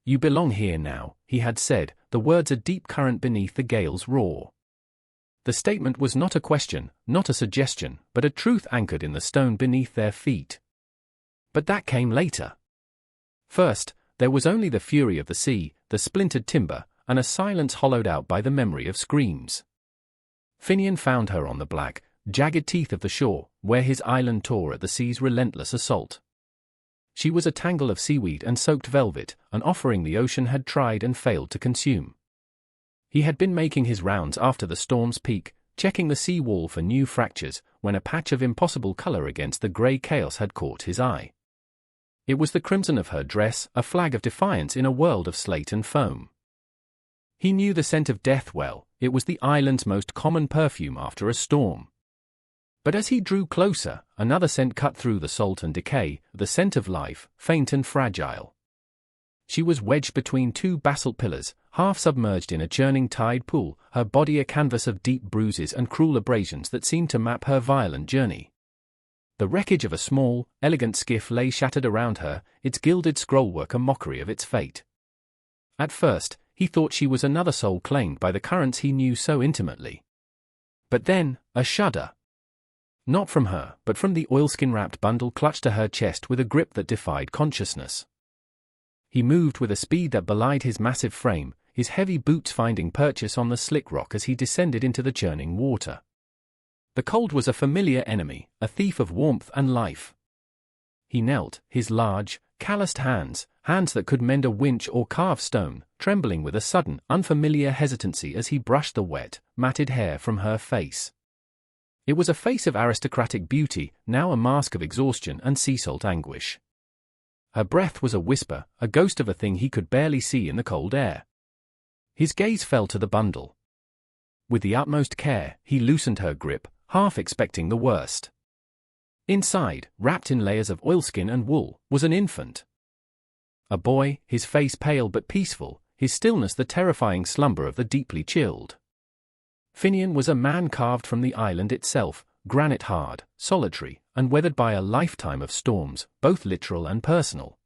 "You belong here now," he had said, the words a deep current beneath the gale's roar. The statement was not a question, not a suggestion, but a truth anchored in the stone beneath their feet. But that came later. First, there was only the fury of the sea, the splintered timber, and a silence hollowed out by the memory of screams. Finian found her on the black, jagged teeth of the shore, where his island tore at the sea's relentless assault. She was a tangle of seaweed and soaked velvet, an offering the ocean had tried and failed to consume. He had been making his rounds after the storm's peak, checking the sea wall for new fractures, when a patch of impossible color against the gray chaos had caught his eye. It was the crimson of her dress, a flag of defiance in a world of slate and foam. He knew the scent of death well, it was the island's most common perfume after a storm. But as he drew closer, another scent cut through the salt and decay, the scent of life, faint and fragile. She was wedged between two basalt pillars, half submerged in a churning tide pool, her body a canvas of deep bruises and cruel abrasions that seemed to map her violent journey. The wreckage of a small, elegant skiff lay shattered around her, its gilded scrollwork a mockery of its fate. At first, he thought she was another soul claimed by the currents he knew so intimately. But then, a shudder. Not from her, but from the oilskin-wrapped bundle clutched to her chest with a grip that defied consciousness. He moved with a speed that belied his massive frame, his heavy boots finding purchase on the slick rock as he descended into the churning water. The cold was a familiar enemy, a thief of warmth and life. He knelt, his large, calloused hands that could mend a winch or carve stone, trembling with a sudden, unfamiliar hesitancy as he brushed the wet, matted hair from her face. It was a face of aristocratic beauty, now a mask of exhaustion and sea salt anguish. Her breath was a whisper, a ghost of a thing he could barely see in the cold air. His gaze fell to the bundle. With the utmost care, he loosened her grip, half expecting the worst. Inside, wrapped in layers of oilskin and wool, was an infant. A boy, his face pale but peaceful, his stillness the terrifying slumber of the deeply chilled. Finian was a man carved from the island itself, granite hard, solitary, and weathered by a lifetime of storms, both literal and personal.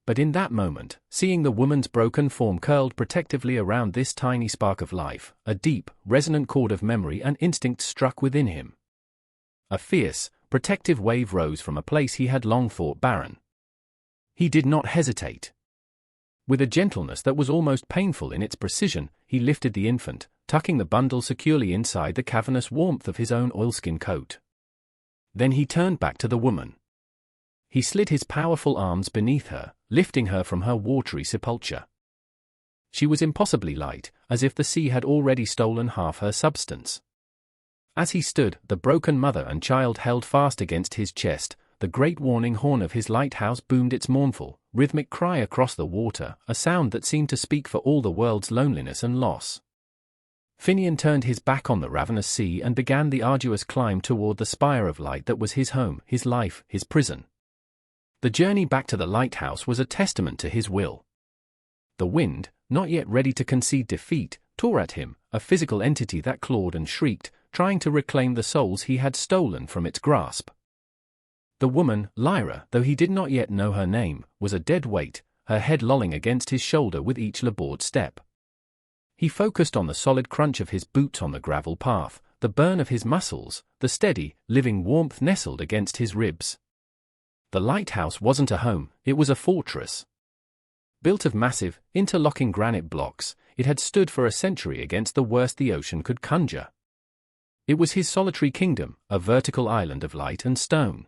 But in that moment, seeing the woman's broken form curled protectively around this tiny spark of life, a deep, resonant chord of memory and instinct struck within him. A fierce, protective wave rose from a place he had long thought barren. He did not hesitate. With a gentleness that was almost painful in its precision, he lifted the infant, tucking the bundle securely inside the cavernous warmth of his own oilskin coat. Then he turned back to the woman. He slid his powerful arms beneath her, lifting her from her watery sepulchre. She was impossibly light, as if the sea had already stolen half her substance. As he stood, the broken mother and child held fast against his chest, the great warning horn of his lighthouse boomed its mournful, rhythmic cry across the water, a sound that seemed to speak for all the world's loneliness and loss. Finian turned his back on the ravenous sea and began the arduous climb toward the spire of light that was his home, his life, his prison. The journey back to the lighthouse was a testament to his will. The wind, not yet ready to concede defeat, tore at him, a physical entity that clawed and shrieked, trying to reclaim the souls he had stolen from its grasp. The woman, Lyra, though he did not yet know her name, was a dead weight, her head lolling against his shoulder with each laboured step. He focused on the solid crunch of his boots on the gravel path, the burn of his muscles, the steady, living warmth nestled against his ribs. The lighthouse wasn't a home, it was a fortress. Built of massive, interlocking granite blocks, it had stood for a century against the worst the ocean could conjure. It was his solitary kingdom, a vertical island of light and stone.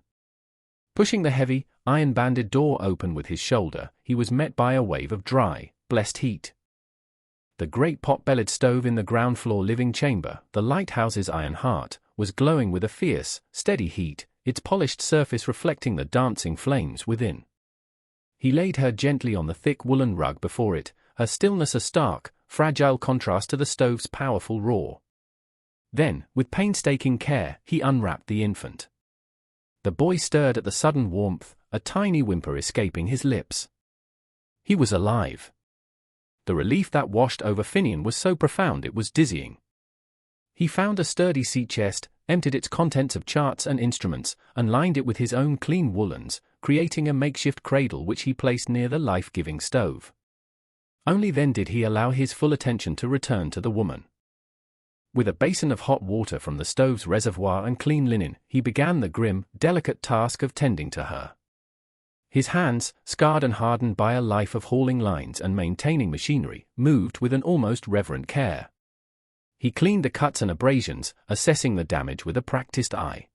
Pushing the heavy, iron-banded door open with his shoulder, he was met by a wave of dry, blessed heat. The great pot-bellied stove in the ground-floor living chamber, the lighthouse's iron heart, was glowing with a fierce, steady heat, its polished surface reflecting the dancing flames within. He laid her gently on the thick woolen rug before it, her stillness a stark, fragile contrast to the stove's powerful roar. Then, with painstaking care, he unwrapped the infant. The boy stirred at the sudden warmth, a tiny whimper escaping his lips. He was alive. The relief that washed over Finian was so profound it was dizzying. He found a sturdy sea chest, emptied its contents of charts and instruments, and lined it with his own clean woolens, creating a makeshift cradle which he placed near the life-giving stove. Only then did he allow his full attention to return to the woman. With a basin of hot water from the stove's reservoir and clean linen, he began the grim, delicate task of tending to her. His hands, scarred and hardened by a life of hauling lines and maintaining machinery, moved with an almost reverent care. He cleaned the cuts and abrasions, assessing the damage with a practiced eye.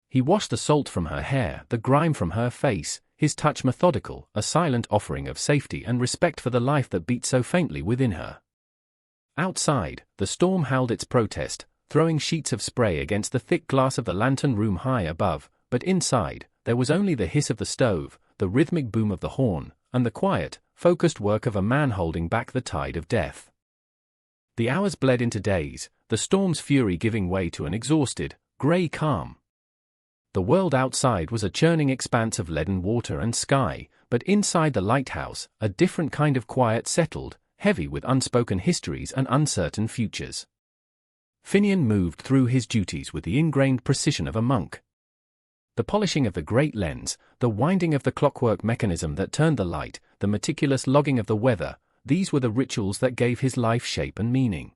He washed the salt from her hair, the grime from her face, his touch methodical, a silent offering of safety and respect for the life that beat so faintly within her. Outside, the storm howled its protest, throwing sheets of spray against the thick glass of the lantern room high above, but inside, there was only the hiss of the stove, the rhythmic boom of the horn, and the quiet, focused work of a man holding back the tide of death. The hours bled into days, the storm's fury giving way to an exhausted, grey calm. The world outside was a churning expanse of leaden water and sky, but inside the lighthouse, a different kind of quiet settled, heavy with unspoken histories and uncertain futures. Finian moved through his duties with the ingrained precision of a monk. The polishing of the great lens, the winding of the clockwork mechanism that turned the light, the meticulous logging of the weather, these were the rituals that gave his life shape and meaning.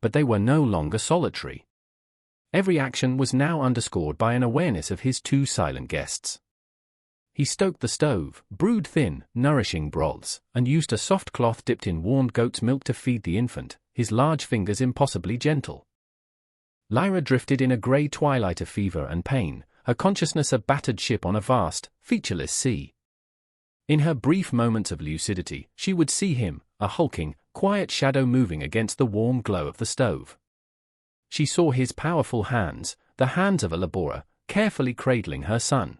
But they were no longer solitary. Every action was now underscored by an awareness of his two silent guests. He stoked the stove, brewed thin, nourishing broths, and used a soft cloth dipped in warmed goat's milk to feed the infant, his large fingers impossibly gentle. Lyra drifted in a grey twilight of fever and pain, her consciousness a battered ship on a vast, featureless sea. In her brief moments of lucidity, she would see him, a hulking, quiet shadow moving against the warm glow of the stove. She saw his powerful hands, the hands of a laborer, carefully cradling her son.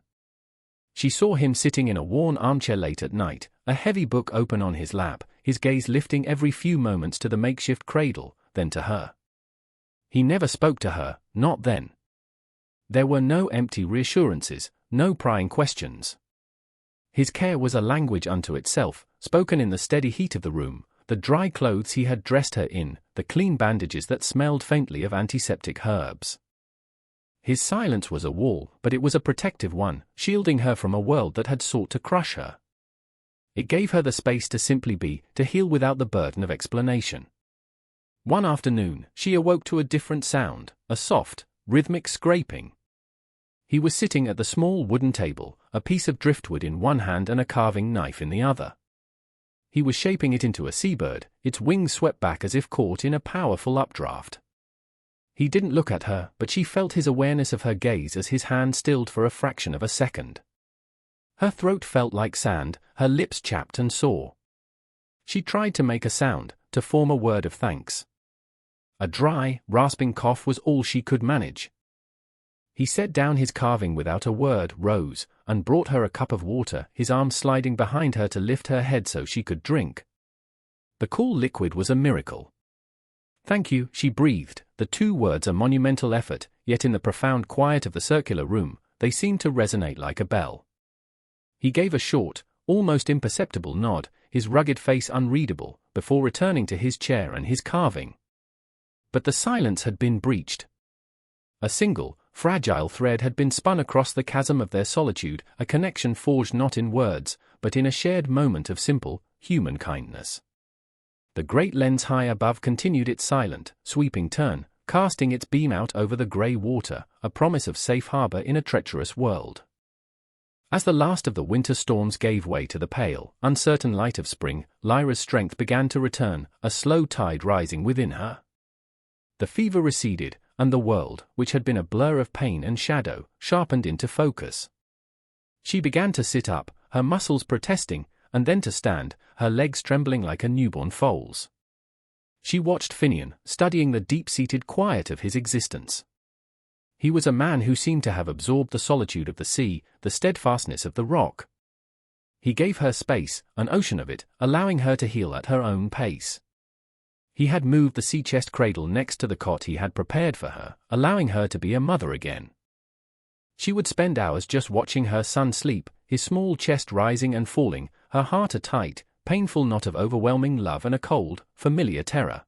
She saw him sitting in a worn armchair late at night, a heavy book open on his lap, his gaze lifting every few moments to the makeshift cradle, then to her. He never spoke to her, not then. There were no empty reassurances, no prying questions. His care was a language unto itself, spoken in the steady heat of the room, the dry clothes he had dressed her in, the clean bandages that smelled faintly of antiseptic herbs. His silence was a wall, but it was a protective one, shielding her from a world that had sought to crush her. It gave her the space to simply be, to heal without the burden of explanation. One afternoon, she awoke to a different sound, a soft, rhythmic scraping. He was sitting at the small wooden table, a piece of driftwood in one hand and a carving knife in the other. He was shaping it into a seabird, its wings swept back as if caught in a powerful updraft. He didn't look at her, but she felt his awareness of her gaze as his hand stilled for a fraction of a second. Her throat felt like sand, her lips chapped and sore. She tried to make a sound, to form a word of thanks. A dry, rasping cough was all she could manage. He set down his carving without a word, rose, and brought her a cup of water, his arm sliding behind her to lift her head so she could drink. The cool liquid was a miracle. "Thank you," she breathed, the two words a monumental effort, yet in the profound quiet of the circular room, they seemed to resonate like a bell. He gave a short, almost imperceptible nod, his rugged face unreadable, before returning to his chair and his carving. But the silence had been breached. A single, fragile thread had been spun across the chasm of their solitude, a connection forged not in words, but in a shared moment of simple, human kindness. The great lens high above continued its silent, sweeping turn, casting its beam out over the grey water, a promise of safe harbour in a treacherous world. As the last of the winter storms gave way to the pale, uncertain light of spring, Lyra's strength began to return, a slow tide rising within her. The fever receded, and the world, which had been a blur of pain and shadow, sharpened into focus. She began to sit up, her muscles protesting, and then to stand, her legs trembling like a newborn foal's. She watched Finian, studying the deep-seated quiet of his existence. He was a man who seemed to have absorbed the solitude of the sea, the steadfastness of the rock. He gave her space, an ocean of it, allowing her to heal at her own pace. He had moved the sea-chest cradle next to the cot he had prepared for her, allowing her to be a mother again. She would spend hours just watching her son sleep, his small chest rising and falling, her heart a tight, painful knot of overwhelming love and a cold, familiar terror.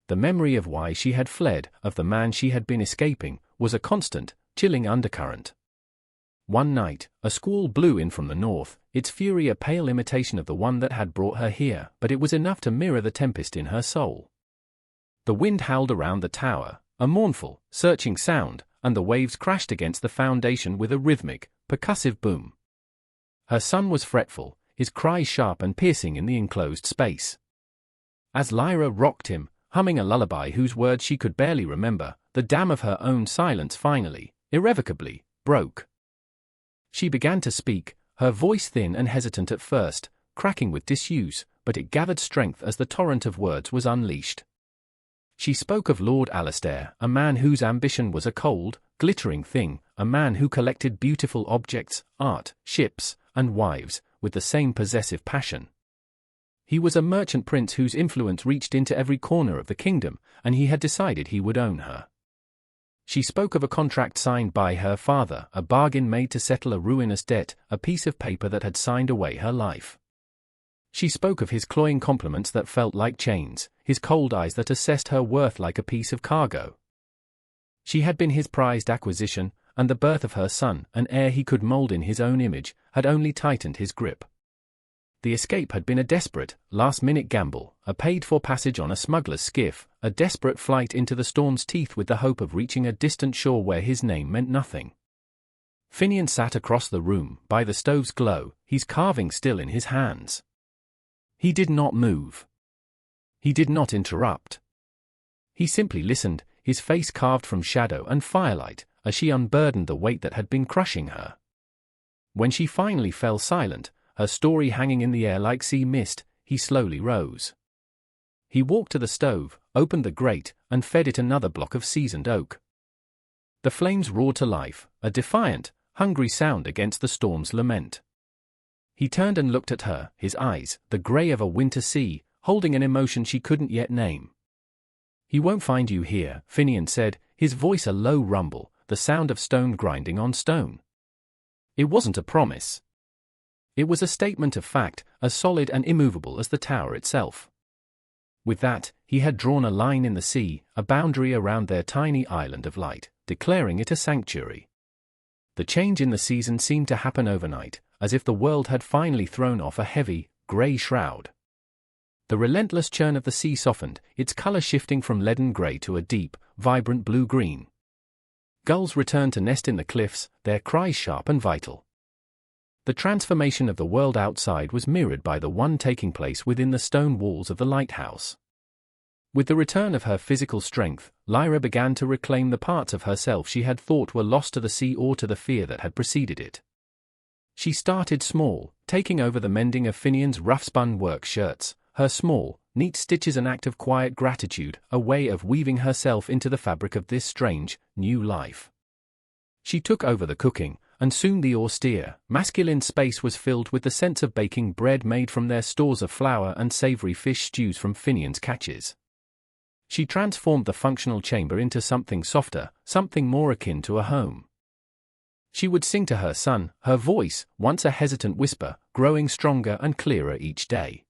The memory of why she had fled, of the man she had been escaping, was a constant, chilling undercurrent. One night, a squall blew in from the north, its fury a pale imitation of the one that had brought her here, but it was enough to mirror the tempest in her soul. The wind howled around the tower, a mournful, searching sound, and the waves crashed against the foundation with a rhythmic, percussive boom. Her son was fretful, his cries sharp and piercing in the enclosed space. As Lyra rocked him, humming a lullaby whose words she could barely remember, the dam of her own silence finally, irrevocably, broke. She began to speak, her voice thin and hesitant at first, cracking with disuse, but it gathered strength as the torrent of words was unleashed. She spoke of Lord Alastair, a man whose ambition was a cold, glittering thing, a man who collected beautiful objects, art, ships, and wives, with the same possessive passion. He was a merchant prince whose influence reached into every corner of the kingdom, and he had decided he would own her. She spoke of a contract signed by her father, a bargain made to settle a ruinous debt, a piece of paper that had signed away her life. She spoke of his cloying compliments that felt like chains, his cold eyes that assessed her worth like a piece of cargo. She had been his prized acquisition, and the birth of her son, an heir he could mold in his own image, had only tightened his grip. The escape had been a desperate, last-minute gamble, a paid-for passage on a smuggler's skiff, a desperate flight into the storm's teeth with the hope of reaching a distant shore where his name meant nothing. Finian sat across the room, by the stove's glow, his carving still in his hands. He did not move. He did not interrupt. He simply listened, his face carved from shadow and firelight, as she unburdened the weight that had been crushing her. When she finally fell silent, her story hanging in the air like sea mist, he slowly rose. He walked to the stove, opened the grate, and fed it another block of seasoned oak. The flames roared to life, a defiant, hungry sound against the storm's lament. He turned and looked at her, his eyes, the grey of a winter sea, holding an emotion she couldn't yet name. "He won't find you here," Finian said, his voice a low rumble, the sound of stone grinding on stone. It wasn't a promise. It was a statement of fact, as solid and immovable as the tower itself. With that, he had drawn a line in the sea, a boundary around their tiny island of light, declaring it a sanctuary. The change in the season seemed to happen overnight, as if the world had finally thrown off a heavy, grey shroud. The relentless churn of the sea softened, its color shifting from leaden grey to a deep, vibrant blue-green. Gulls returned to nest in the cliffs, their cries sharp and vital. The transformation of the world outside was mirrored by the one taking place within the stone walls of the lighthouse. With the return of her physical strength, Lyra began to reclaim the parts of herself she had thought were lost to the sea or to the fear that had preceded it. She started small, taking over the mending of Finian's rough-spun work shirts, her small, neat stitches an act of quiet gratitude, a way of weaving herself into the fabric of this strange, new life. She took over the cooking, and soon the austere, masculine space was filled with the sense of baking bread made from their stores of flour and savory fish stews from Finian's catches. She transformed the functional chamber into something softer, something more akin to a home. She would sing to her son, her voice, once a hesitant whisper, growing stronger and clearer each day.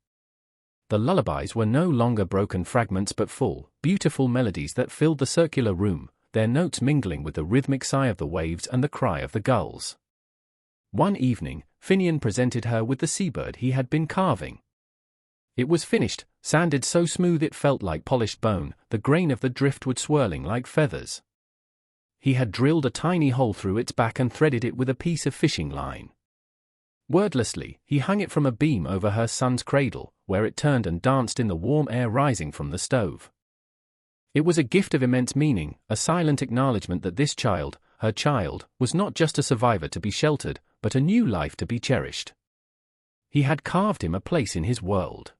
The lullabies were no longer broken fragments but full, beautiful melodies that filled the circular room, their notes mingling with the rhythmic sigh of the waves and the cry of the gulls. One evening, Finian presented her with the seabird he had been carving. It was finished, sanded so smooth it felt like polished bone, the grain of the driftwood swirling like feathers. He had drilled a tiny hole through its back and threaded it with a piece of fishing line. Wordlessly, he hung it from a beam over her son's cradle, where it turned and danced in the warm air rising from the stove. It was a gift of immense meaning, a silent acknowledgement that this child, her child, was not just a survivor to be sheltered, but a new life to be cherished. He had carved him a place in his world.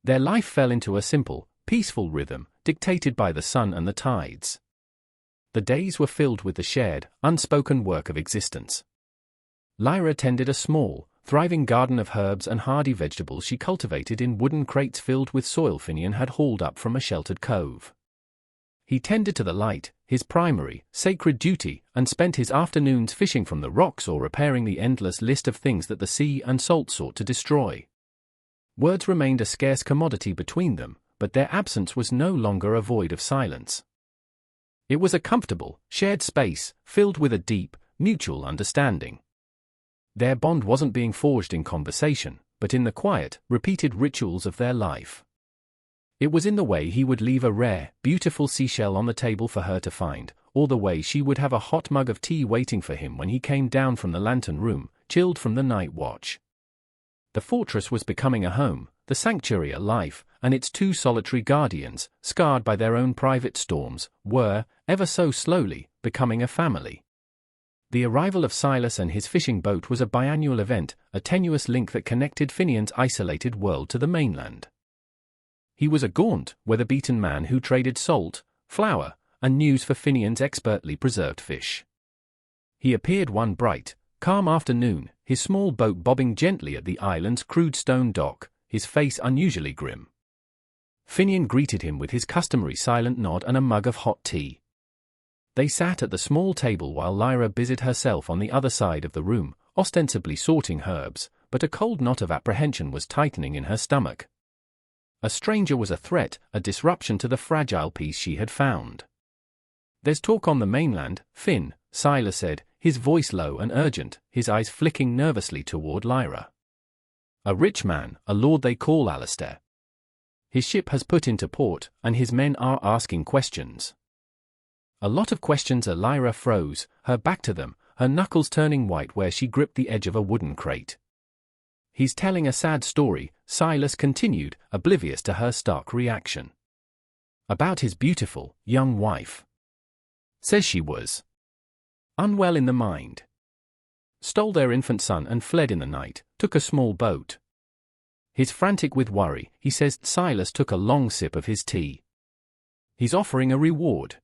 Their life fell into a simple, peaceful rhythm, dictated by the sun and the tides. The days were filled with the shared, unspoken work of existence. Lyra tended a small, thriving garden of herbs and hardy vegetables she cultivated in wooden crates filled with soil Finian had hauled up from a sheltered cove. He tended to the light, his primary, sacred duty, and spent his afternoons fishing from the rocks or repairing the endless list of things that the sea and salt sought to destroy. Words remained a scarce commodity between them, but their absence was no longer a void of silence. It was a comfortable, shared space, filled with a deep, mutual understanding. Their bond wasn't being forged in conversation, but in the quiet, repeated rituals of their life. It was in the way he would leave a rare, beautiful seashell on the table for her to find, or the way she would have a hot mug of tea waiting for him when he came down from the lantern room, chilled from the night watch. The fortress was becoming a home, the sanctuary a life, and its two solitary guardians, scarred by their own private storms, were, ever so slowly, becoming a family. The arrival of Silas and his fishing boat was a biannual event, a tenuous link that connected Finian's isolated world to the mainland. He was a gaunt, weather-beaten man who traded salt, flour, and news for Finian's expertly preserved fish. He appeared one bright, calm afternoon, his small boat bobbing gently at the island's crude stone dock, his face unusually grim. Finian greeted him with his customary silent nod and a mug of hot tea. They sat at the small table while Lyra busied herself on the other side of the room, ostensibly sorting herbs, but a cold knot of apprehension was tightening in her stomach. A stranger was a threat, a disruption to the fragile peace she had found. "There's talk on the mainland, Finn," Silas said, his voice low and urgent, his eyes flicking nervously toward Lyra. "A rich man, a lord they call Alistair. His ship has put into port, and his men are asking questions." A lot of questions. Lyra froze, her back to them, her knuckles turning white where she gripped the edge of a wooden crate. "He's telling a sad story," Silas continued, oblivious to her stark reaction. "About his beautiful, young wife. Says she was unwell in the mind. Stole their infant son and fled in the night, took a small boat. He's frantic with worry," he says. Silas took a long sip of his tea. "He's offering a reward.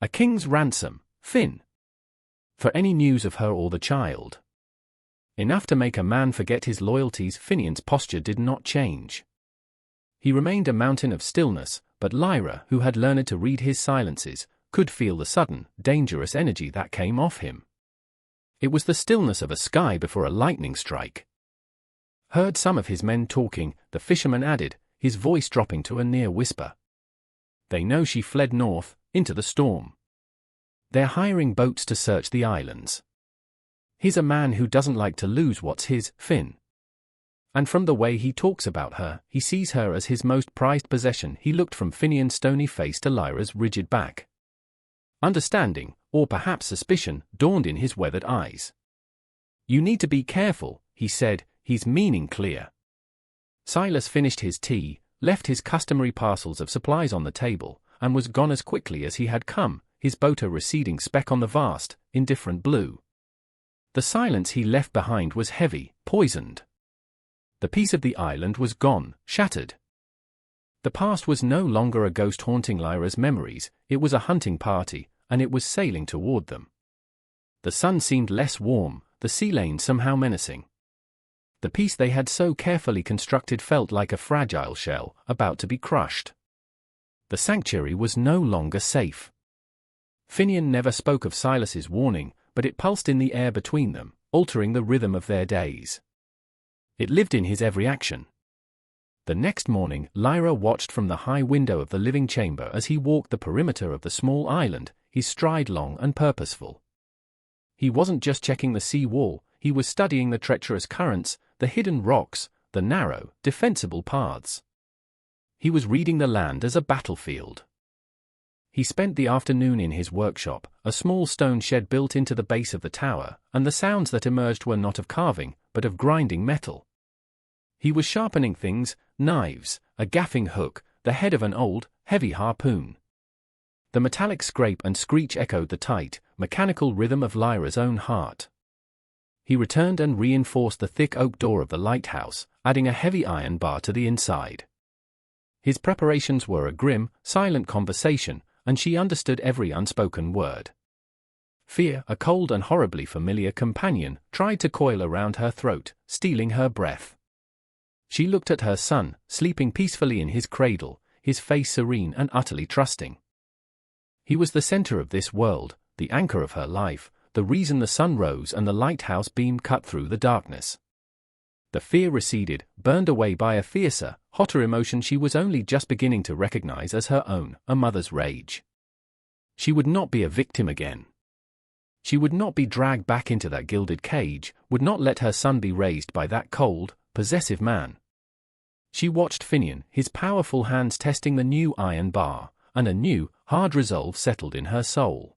A king's ransom, Finn. For any news of her or the child." Enough to make a man forget his loyalties. Finian's posture did not change. He remained a mountain of stillness, but Lyra, who had learned to read his silences, could feel the sudden, dangerous energy that came off him. It was the stillness of a sky before a lightning strike. "Heard some of his men talking," the fisherman added, his voice dropping to a near whisper. "They know she fled north, into the storm. They're hiring boats to search the islands. He's a man who doesn't like to lose what's his, Finn. And from the way he talks about her, he sees her as his most prized possession." He looked from Finian's stony face to Lyra's rigid back. Understanding, or perhaps suspicion, dawned in his weathered eyes. "You need to be careful," he said, his meaning clear. Silas finished his tea, left his customary parcels of supplies on the table, and was gone as quickly as he had come, his boat a receding speck on the vast, indifferent blue. The silence he left behind was heavy, poisoned. The peace of the island was gone, shattered. The past was no longer a ghost haunting Lyra's memories, it was a hunting party, and it was sailing toward them. The sun seemed less warm, the sea lane somehow menacing. The peace they had so carefully constructed felt like a fragile shell, about to be crushed. The sanctuary was no longer safe. Finian never spoke of Silas's warning, but it pulsed in the air between them, altering the rhythm of their days. It lived in his every action. The next morning, Lyra watched from the high window of the living chamber as he walked the perimeter of the small island, his stride long and purposeful. He wasn't just checking the sea wall, he was studying the treacherous currents, the hidden rocks, the narrow, defensible paths. He was reading the land as a battlefield. He spent the afternoon in his workshop, a small stone shed built into the base of the tower, and the sounds that emerged were not of carving, but of grinding metal. He was sharpening things, knives, a gaffing hook, the head of an old, heavy harpoon. The metallic scrape and screech echoed the tight, mechanical rhythm of Lyra's own heart. He returned and reinforced the thick oak door of the lighthouse, adding a heavy iron bar to the inside. His preparations were a grim, silent conversation, and she understood every unspoken word. Fear, a cold and horribly familiar companion, tried to coil around her throat, stealing her breath. She looked at her son, sleeping peacefully in his cradle, his face serene and utterly trusting. He was the center of this world, the anchor of her life, the reason the sun rose and the lighthouse beam cut through the darkness. The fear receded, burned away by a fiercer, hotter emotion she was only just beginning to recognize as her own, a mother's rage. She would not be a victim again. She would not be dragged back into that gilded cage, would not let her son be raised by that cold, possessive man. She watched Finian, his powerful hands testing the new iron bar, and a new, hard resolve settled in her soul.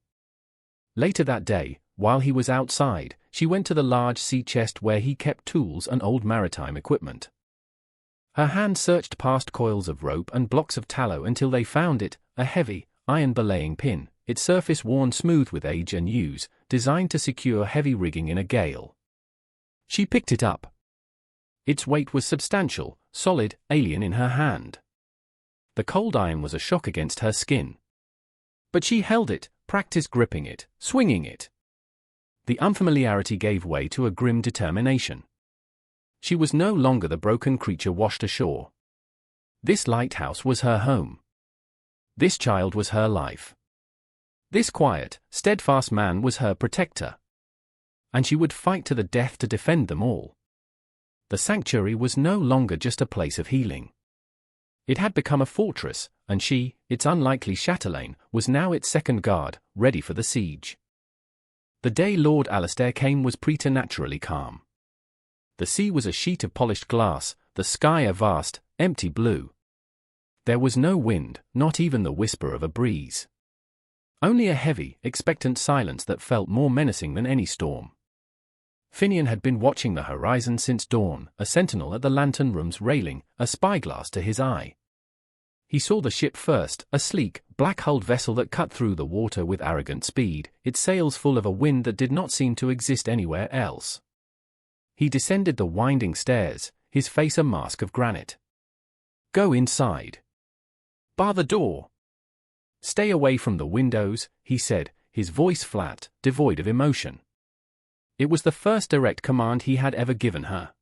Later that day, while he was outside, she went to the large sea chest where he kept tools and old maritime equipment. Her hand searched past coils of rope and blocks of tallow until they found it, a heavy, iron belaying pin, its surface worn smooth with age and use, designed to secure heavy rigging in a gale. She picked it up. Its weight was substantial, solid, alien in her hand. The cold iron was a shock against her skin. But she held it, practiced gripping it, swinging it. The unfamiliarity gave way to a grim determination. She was no longer the broken creature washed ashore. This lighthouse was her home. This child was her life. This quiet, steadfast man was her protector. And she would fight to the death to defend them all. The sanctuary was no longer just a place of healing. It had become a fortress, and she, its unlikely chatelaine, was now its second guard, ready for the siege. The day Lord Alistair came was preternaturally calm. The sea was a sheet of polished glass, the sky a vast, empty blue. There was no wind, not even the whisper of a breeze. Only a heavy, expectant silence that felt more menacing than any storm. Finian had been watching the horizon since dawn, a sentinel at the lantern room's railing, a spyglass to his eye. He saw the ship first, a sleek, black-hulled vessel that cut through the water with arrogant speed, its sails full of a wind that did not seem to exist anywhere else. He descended the winding stairs, his face a mask of granite. "Go inside. Bar the door. Stay away from the windows," he said, his voice flat, devoid of emotion. It was the first direct command he had ever given her.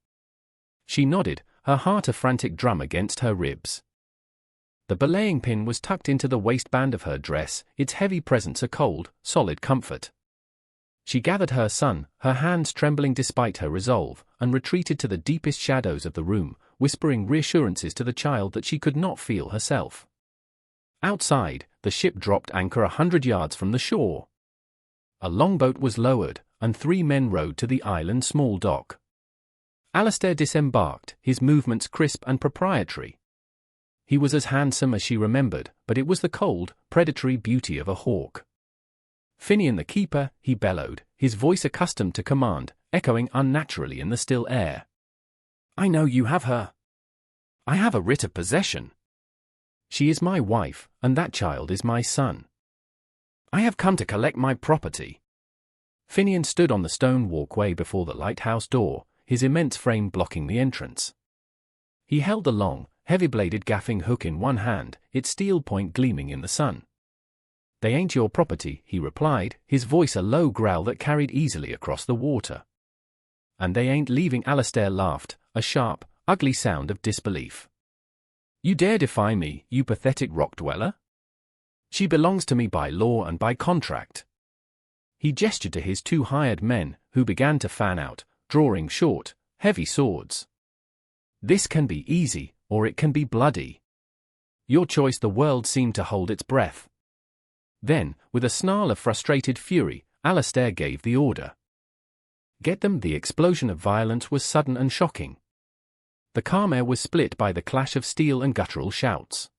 She nodded, her heart a frantic drum against her ribs. The belaying pin was tucked into the waistband of her dress, its heavy presence a cold, solid comfort. She gathered her son, her hands trembling despite her resolve, and retreated to the deepest shadows of the room, whispering reassurances to the child that she could not feel herself. Outside, the ship dropped anchor 100 yards from the shore. A longboat was lowered, and 3 men rowed to the island's small dock. Alistair disembarked, his movements crisp and proprietary. He was as handsome as she remembered, but it was the cold, predatory beauty of a hawk. "Finian the keeper," he bellowed, his voice accustomed to command, echoing unnaturally in the still air. "I know you have her. I have a writ of possession. She is my wife, and that child is my son. I have come to collect my property." Finian stood on the stone walkway before the lighthouse door, his immense frame blocking the entrance. He held the long, heavy-bladed gaffing hook in one hand, its steel point gleaming in the sun. "They ain't your property," he replied, his voice a low growl that carried easily across the water. "And they ain't leaving." Alistair laughed, a sharp, ugly sound of disbelief. "You dare defy me, you pathetic rock-dweller? She belongs to me by law and by contract." He gestured to his 2 hired men, who began to fan out, drawing short, heavy swords. "This can be easy, or it can be bloody. Your choice." The world seemed to hold its breath. Then, with a snarl of frustrated fury, Alistair gave the order. "Get them." The explosion of violence was sudden and shocking. The calm air was split by the clash of steel and guttural shouts.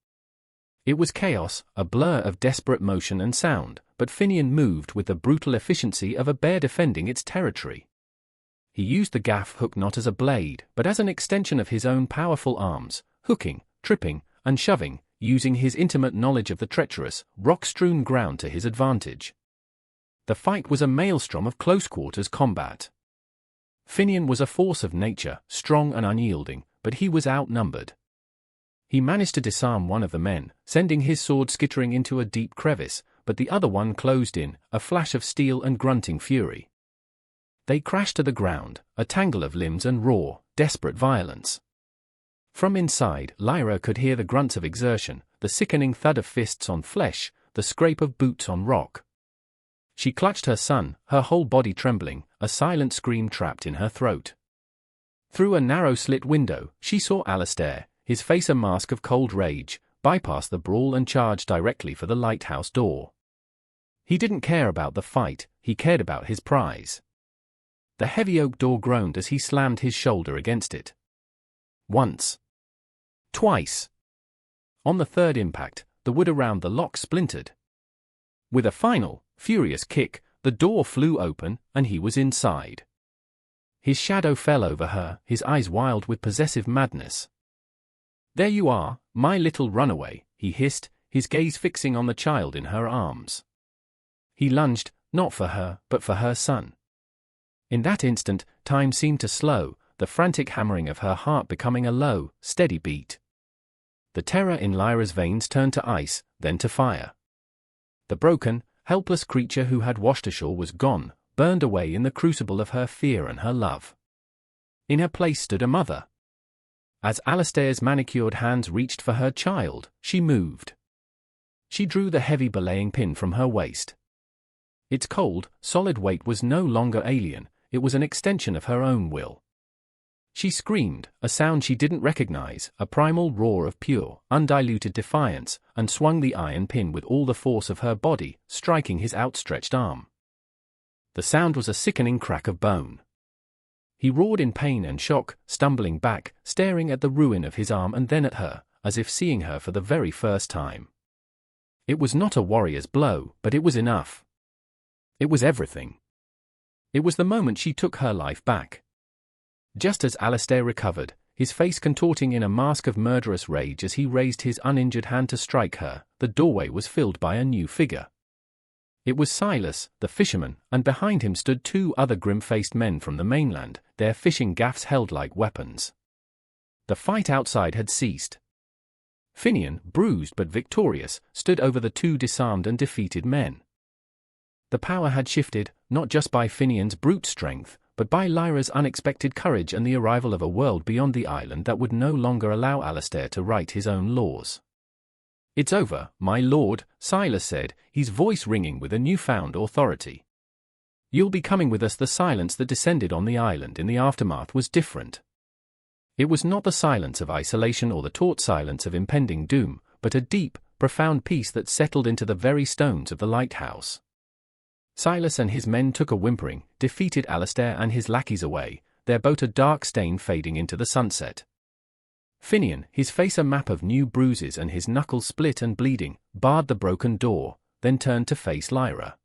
It was chaos, a blur of desperate motion and sound, but Finian moved with the brutal efficiency of a bear defending its territory. He used the gaff hook not as a blade, but as an extension of his own powerful arms, hooking, tripping, and shoving, using his intimate knowledge of the treacherous, rock-strewn ground to his advantage. The fight was a maelstrom of close-quarters combat. Finian was a force of nature, strong and unyielding, but he was outnumbered. He managed to disarm one of the men, sending his sword skittering into a deep crevice, but the other one closed in, a flash of steel and grunting fury. They crashed to the ground, a tangle of limbs and raw, desperate violence. From inside, Lyra could hear the grunts of exertion, the sickening thud of fists on flesh, the scrape of boots on rock. She clutched her son, her whole body trembling, a silent scream trapped in her throat. Through a narrow slit window, she saw Alistair, his face a mask of cold rage, bypass the brawl and charge directly for the lighthouse door. He didn't care about the fight, he cared about his prize. The heavy oak door groaned as he slammed his shoulder against it. Once. Twice. On the third impact, the wood around the lock splintered. With a final, furious kick, the door flew open, and he was inside. His shadow fell over her, his eyes wild with possessive madness. "There you are, my little runaway," he hissed, his gaze fixing on the child in her arms. He lunged, not for her, but for her son. In that instant, time seemed to slow, the frantic hammering of her heart becoming a low, steady beat. The terror in Lyra's veins turned to ice, then to fire. The broken, helpless creature who had washed ashore was gone, burned away in the crucible of her fear and her love. In her place stood a mother. As Alistair's manicured hands reached for her child, she moved. She drew the heavy belaying pin from her waist. Its cold, solid weight was no longer alien, it was an extension of her own will. She screamed, a sound she didn't recognize, a primal roar of pure, undiluted defiance, and swung the iron pin with all the force of her body, striking his outstretched arm. The sound was a sickening crack of bone. He roared in pain and shock, stumbling back, staring at the ruin of his arm and then at her, as if seeing her for the very first time. It was not a warrior's blow, but it was enough. It was everything. It was the moment she took her life back. Just as Alistair recovered, his face contorting in a mask of murderous rage as he raised his uninjured hand to strike her, the doorway was filled by a new figure. It was Silas, the fisherman, and behind him stood two other grim-faced men from the mainland, their fishing gaffs held like weapons. The fight outside had ceased. Finian, bruised but victorious, stood over the two disarmed and defeated men. The power had shifted, not just by Finian's brute strength, but by Lyra's unexpected courage and the arrival of a world beyond the island that would no longer allow Alistair to write his own laws. "It's over, my lord," Silas said, his voice ringing with a newfound authority. "You'll be coming with us." The silence that descended on the island in the aftermath was different. It was not the silence of isolation or the taut silence of impending doom, but a deep, profound peace that settled into the very stones of the lighthouse. Silas and his men took a whimpering, defeated Alistair and his lackeys away, their boat a dark stain fading into the sunset. Finian, his face a map of new bruises and his knuckles split and bleeding, barred the broken door, then turned to face Lyra.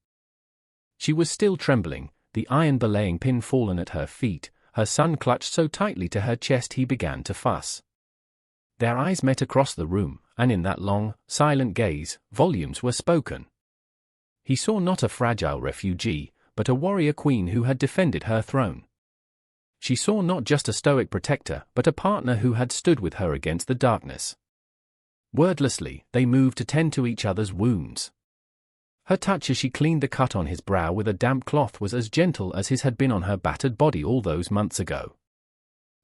She was still trembling, the iron belaying pin fallen at her feet, her son clutched so tightly to her chest he began to fuss. Their eyes met across the room, and in that long, silent gaze, volumes were spoken. He saw not a fragile refugee, but a warrior queen who had defended her throne. She saw not just a stoic protector, but a partner who had stood with her against the darkness. Wordlessly, they moved to tend to each other's wounds. Her touch as she cleaned the cut on his brow with a damp cloth was as gentle as his had been on her battered body all those months ago.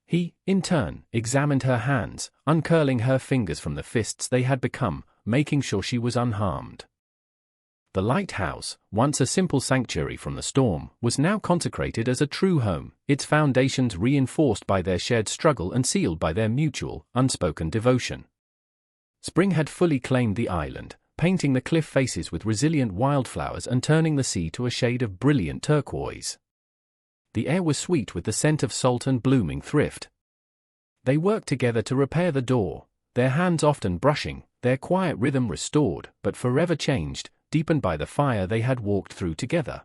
He, in turn, examined her hands, uncurling her fingers from the fists they had become, making sure she was unharmed. The lighthouse, once a simple sanctuary from the storm, was now consecrated as a true home, its foundations reinforced by their shared struggle and sealed by their mutual, unspoken devotion. Spring had fully claimed the island, painting the cliff faces with resilient wildflowers and turning the sea to a shade of brilliant turquoise. The air was sweet with the scent of salt and blooming thrift. They worked together to repair the door, their hands often brushing, their quiet rhythm restored, but forever changed, deepened by the fire they had walked through together.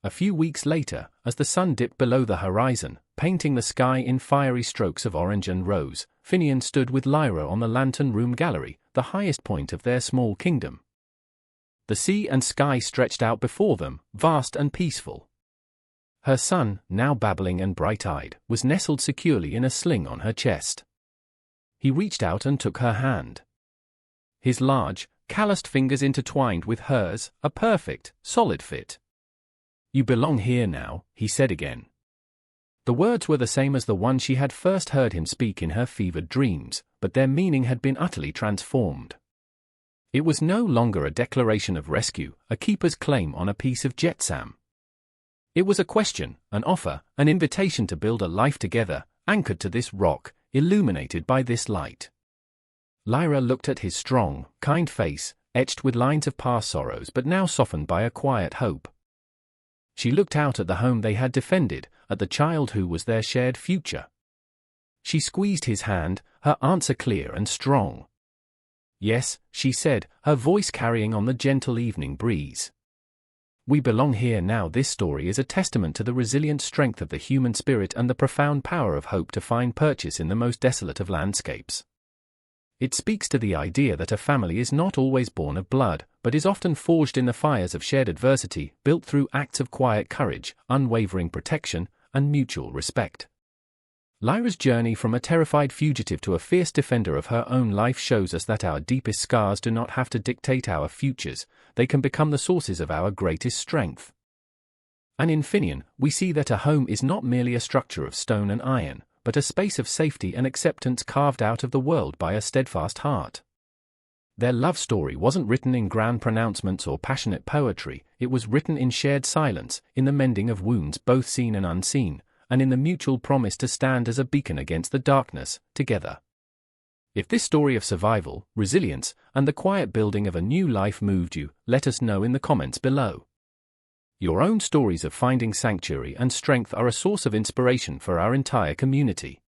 A few weeks later, as the sun dipped below the horizon, painting the sky in fiery strokes of orange and rose, Finian stood with Lyra on the lantern room gallery, the highest point of their small kingdom. The sea and sky stretched out before them, vast and peaceful. Her son, now babbling and bright-eyed, was nestled securely in a sling on her chest. He reached out and took her hand. His large, calloused fingers intertwined with hers, a perfect, solid fit. "You belong here now," he said again. The words were the same as the one she had first heard him speak in her fevered dreams, but their meaning had been utterly transformed. It was no longer a declaration of rescue, a keeper's claim on a piece of jetsam. It was a question, an offer, an invitation to build a life together, anchored to this rock, illuminated by this light. Lyra looked at his strong, kind face, etched with lines of past sorrows but now softened by a quiet hope. She looked out at the home they had defended, at the child who was their shared future. She squeezed his hand, her answer clear and strong. "Yes," she said, her voice carrying on the gentle evening breeze. "We belong here now." This story is a testament to the resilient strength of the human spirit and the profound power of hope to find purchase in the most desolate of landscapes. It speaks to the idea that a family is not always born of blood, but is often forged in the fires of shared adversity, built through acts of quiet courage, unwavering protection, and mutual respect. Lyra's journey from a terrified fugitive to a fierce defender of her own life shows us that our deepest scars do not have to dictate our futures, they can become the sources of our greatest strength. And in Finian, we see that a home is not merely a structure of stone and iron, but a space of safety and acceptance carved out of the world by a steadfast heart. Their love story wasn't written in grand pronouncements or passionate poetry, it was written in shared silence, in the mending of wounds both seen and unseen, and in the mutual promise to stand as a beacon against the darkness, together. If this story of survival, resilience, and the quiet building of a new life moved you, let us know in the comments below. Your own stories of finding sanctuary and strength are a source of inspiration for our entire community.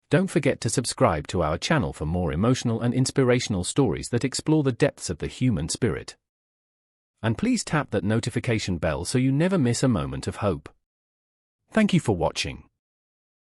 Don't forget to subscribe to our channel for more emotional and inspirational stories that explore the depths of the human spirit. And please tap that notification bell so you never miss a moment of hope. Thank you for watching.